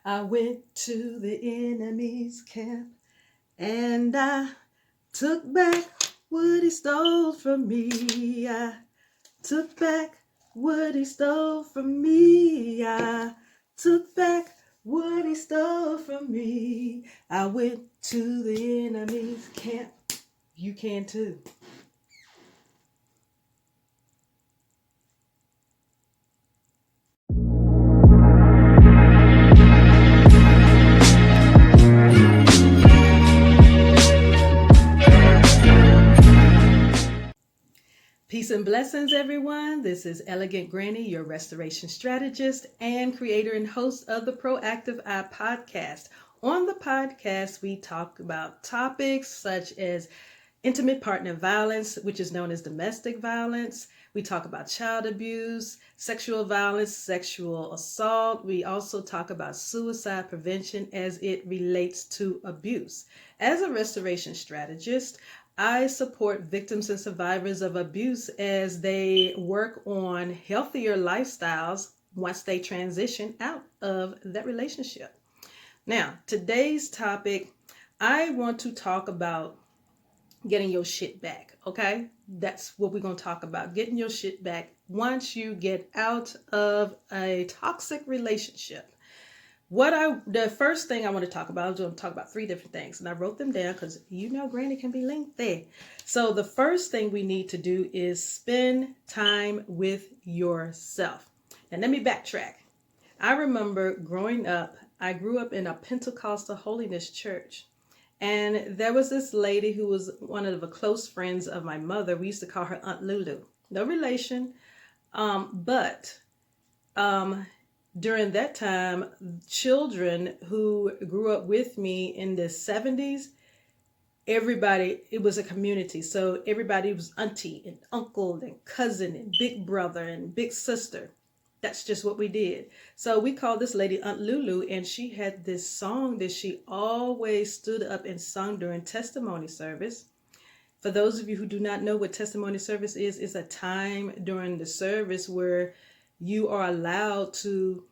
I went to the enemy's camp and I took back what he stole from me. I took back what he stole from me. I took back what he stole from me. I went to the enemy's camp. You can too. Peace and blessings, everyone. This is Elegant Granny, your restoration strategist and creator and host of the Proactive Eye podcast. On the podcast, we talk about topics such as intimate partner violence, which is known as domestic violence. We talk about child abuse, sexual violence, sexual assault. We also talk about suicide prevention as it relates to abuse. As a restoration strategist, I support victims and survivors of abuse as they work on healthier lifestyles once they transition out of that relationship. Now, today's topic, I want to talk about getting your shit back, okay? That's what we're going to talk about, getting your shit back once you get out of a toxic relationship. The first thing I want to talk about, I was going to talk about 3 different things, and I wrote them down because Granny can be lengthy. So the first thing we need to do is spend time with yourself. And let me backtrack. I remember growing up, I grew up in a Pentecostal holiness church. And there was this lady who was one of the close friends of my mother. We used to call her Aunt Lulu. No relation, but during that time, children who grew up with me in the 70s, it was a community. So everybody was auntie and uncle and cousin and big brother and big sister. That's just what we did. So we called this lady Aunt Lulu, and she had this song that she always stood up and sung during testimony service. For those of you who do not know what testimony service is, it's a time during the service where you are allowed to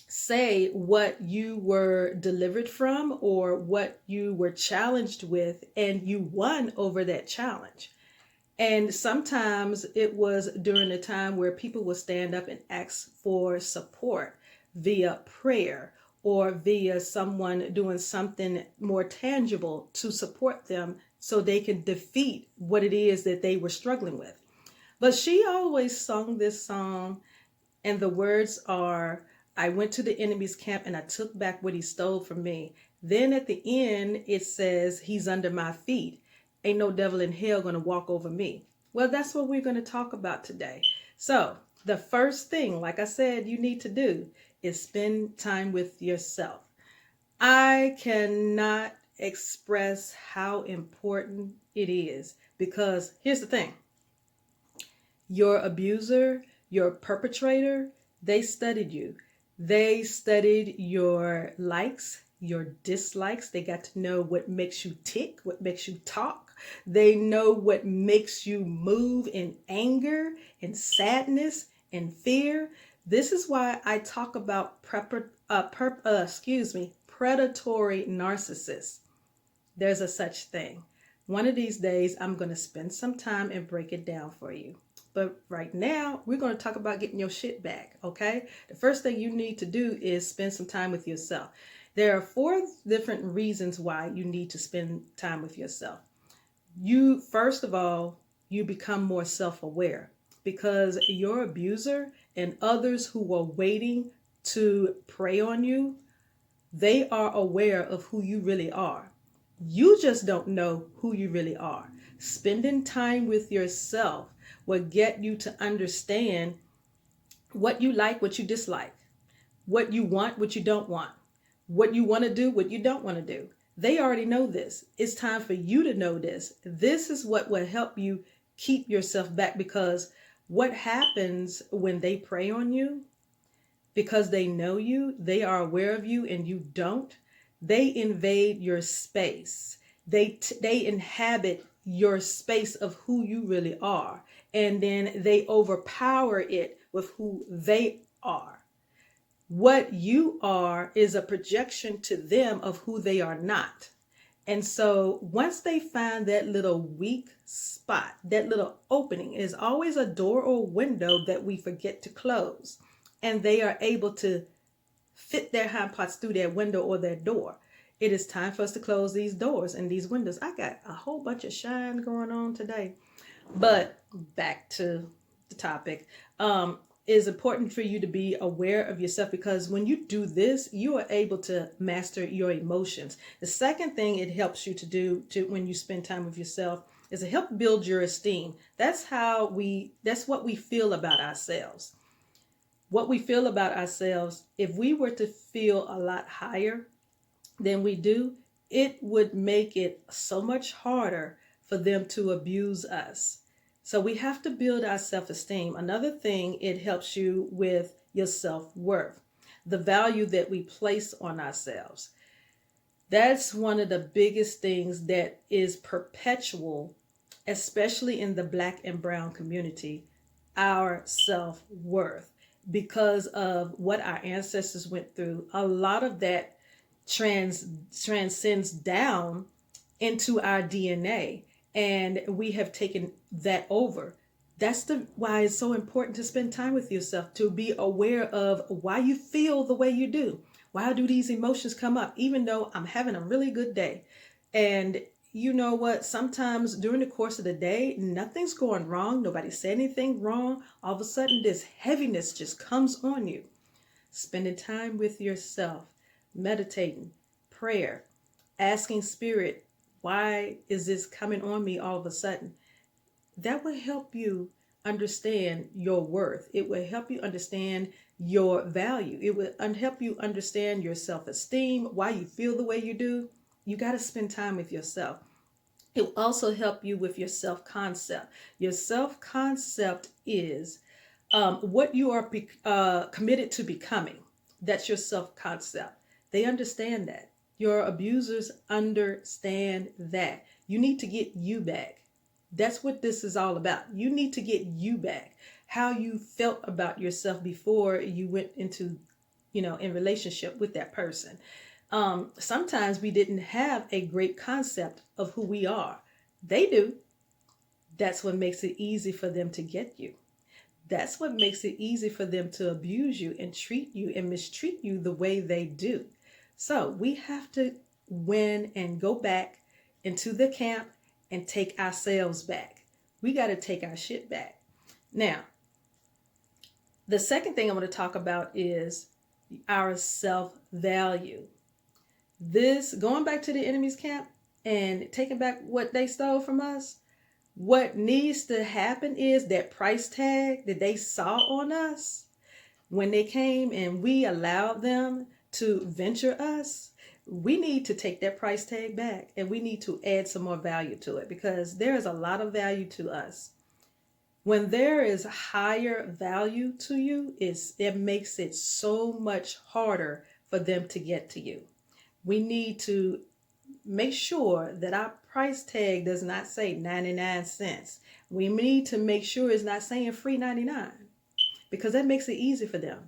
say what you were delivered from or what you were challenged with, and you won over that challenge. And sometimes it was during a time where people would stand up and ask for support via prayer or via someone doing something more tangible to support them so they can defeat what it is that they were struggling with. But she always sung this song, and the words are, I went to the enemy's camp and I took back what he stole from me. Then at the end, it says, he's under my feet. Ain't no devil in hell going to walk over me. Well, that's what we're going to talk about today. So the first thing, like I said, you need to do is spend time with yourself. I cannot express how important it is, because here's the thing. Your abuser, your perpetrator, they studied you. They studied your likes, your dislikes. They got to know what makes you tick, what makes you talk. They know what makes you move in anger and sadness and fear. This is why I talk about predatory narcissists. There's a such thing. One of these days, I'm going to spend some time and break it down for you. But right now, we're going to talk about getting your shit back, okay? The first thing you need to do is spend some time with yourself. There are 4 different reasons why you need to spend time with yourself. First of all, you become more self-aware, because your abuser and others who are waiting to prey on you, they are aware of who you really are. You just don't know who you really are. Spending time with yourself will get you to understand what you like, what you dislike, what you want, what you don't want, what you want to do, what you don't want to do. They already know this. It's time for you to know this. This is what will help you keep yourself back, because what happens when they prey on you, because they know you, they are aware of you and you don't, they invade your space. They inhabit your space of who you really are. And then they overpower it with who they are. What you are is a projection to them of who they are not. And so once they find that little weak spot, that little opening, is always a door or window that we forget to close. And they are able to fit their hind parts through their window or their door. It is time for us to close these doors and these windows. I got a whole bunch of shine going on today. But back to the topic. It's important for you to be aware of yourself, because when you do this, you are able to master your emotions. The second thing it helps you to do when you spend time with yourself is to help build your esteem. That's what we feel about ourselves. What we feel about ourselves, if we were to feel a lot higher than we do, it would make it so much harder for them to abuse us. So we have to build our self-esteem. Another thing, it helps you with your self-worth, the value that we place on ourselves. That's one of the biggest things that is perpetual, especially in the Black and Brown community, our self-worth. Because of what our ancestors went through, a lot of that transcends down into our DNA, and we have taken that over. That's why it's so important to spend time with yourself, to be aware of why you feel the way you do. Why do these emotions come up, even though I'm having a really good day? And you know what? Sometimes during the course of the day, nothing's going wrong. Nobody said anything wrong. All of a sudden, this heaviness just comes on you. Spending time with yourself, meditating, prayer, asking Spirit, why is this coming on me all of a sudden? That will help you understand your worth. It will help you understand your value. It will help you understand your self-esteem, why you feel the way you do. You got to spend time with yourself. It will also help you with your self-concept. Your self-concept is what you are committed to becoming. That's your self-concept. They understand that. Your abusers understand that. You need to get you back. That's what this is all about. You need to get you back. How you felt about yourself before you went into, in relationship with that person. Sometimes we didn't have a great concept of who we are. They do. That's what makes it easy for them to get you. That's what makes it easy for them to abuse you and treat you and mistreat you the way they do. So we have to win and go back into the camp and take ourselves back. We got to take our shit back. Now, the second thing I want to talk about is our self-value. This, going back to the enemy's camp and taking back what they stole from us, what needs to happen is that price tag that they saw on us when they came and we allowed them to venture us. We need to take that price tag back, and we need to add some more value to it, because there is a lot of value to us. When there is higher value to you, it makes it so much harder for them to get to you. We need to make sure that our price tag does not say 99 cents. We need to make sure it's not saying free 99, because that makes it easy for them.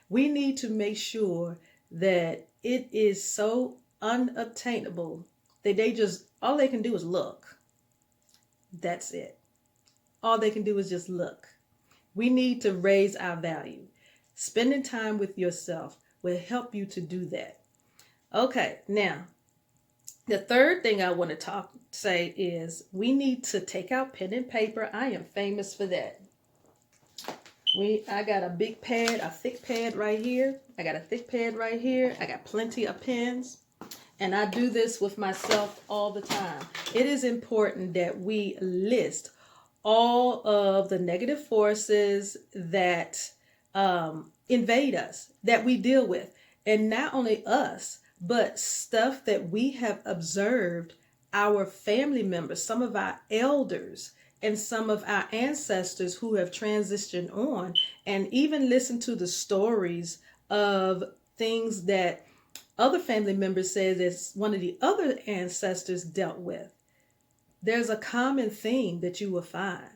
We need to make sure that it is so unobtainable that all they can do is look. That's it. All they can do is just look. We need to raise our value. Spending time with yourself will help you to do that. Okay, now, the third thing I want to say is we need to take out pen and paper. I am famous for that. I got a big pad, a thick pad right here. I got a thick pad right here. I got plenty of pens. And I do this with myself all the time. It is important that we list all of the negative forces that invade us, that we deal with. And not only us, but stuff that we have observed our family members, some of our elders, and some of our ancestors who have transitioned on, and even listen to the stories of things that other family members say that one of the other ancestors dealt with. There's a common theme that you will find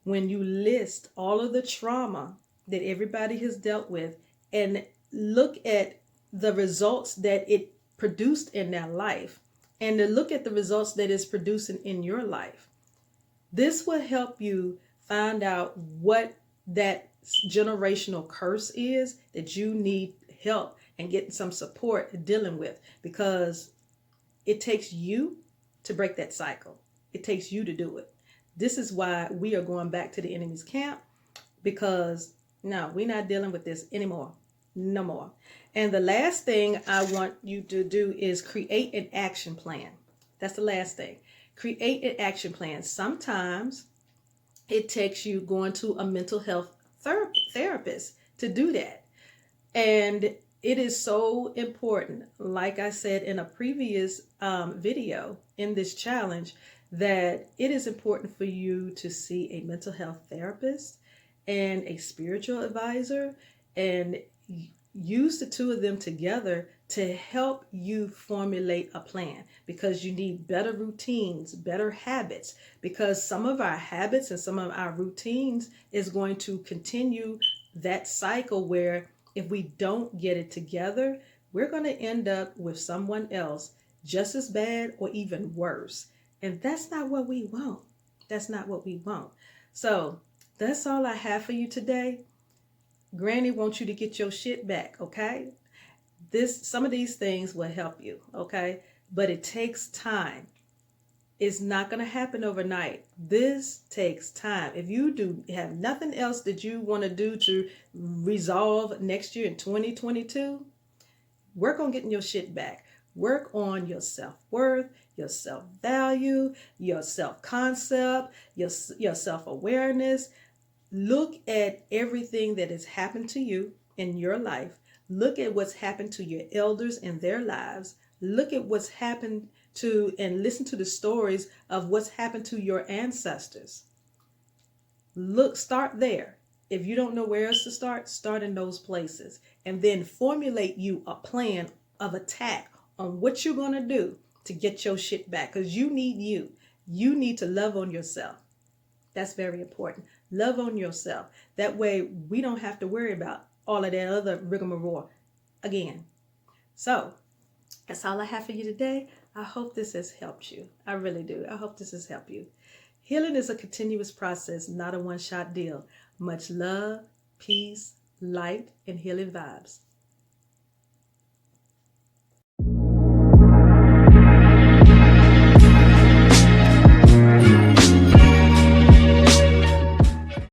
when you list all of the trauma that everybody has dealt with, and look at the results that it produced in their life and to look at the results that it's producing in your life. This will help you find out what that generational curse is that you need help and getting some support dealing with, because it takes you to break that cycle. It takes you to do it. This is why we are going back to the enemy's camp, because no, we're not dealing with this anymore. No more. And the last thing I want you to do is create an action plan. That's the last thing. Create an action plan. Sometimes it takes you going to a mental health therapist to do that. And it is so important, like I said in a previous video in this challenge, that it is important for you to see a mental health therapist and a spiritual advisor, and use the two of them together to help you formulate a plan, because you need better routines, better habits, because some of our habits and some of our routines is going to continue that cycle where if we don't get it together, we're going to end up with someone else just as bad or even worse. And that's not what we want. That's not what we want. So that's all I have for you today. Granny wants you to get your shit back, okay? Some of these things will help you, okay? But it takes time. It's not going to happen overnight. This takes time. If you do have nothing else that you want to do to resolve next year in 2022, work on getting your shit back. Work on your self-worth, your self-value, your self-concept, your self-awareness. Look at everything that has happened to you in your life. Look at what's happened to your elders in their lives. Look at what's happened to, and listen to the stories of what's happened to your ancestors. Look, start there. If you don't know where else to start in those places. And then formulate you a plan of attack on what you're going to do to get your shit back. Because you need you. You need to love on yourself. That's very important. Love on yourself. That way we don't have to worry about all of that other rigmarole again. So that's all I have for you today. I hope this has helped you. I really do. I hope this has helped you. Healing is a continuous process, not a one-shot deal. Much love, peace, light, and healing vibes.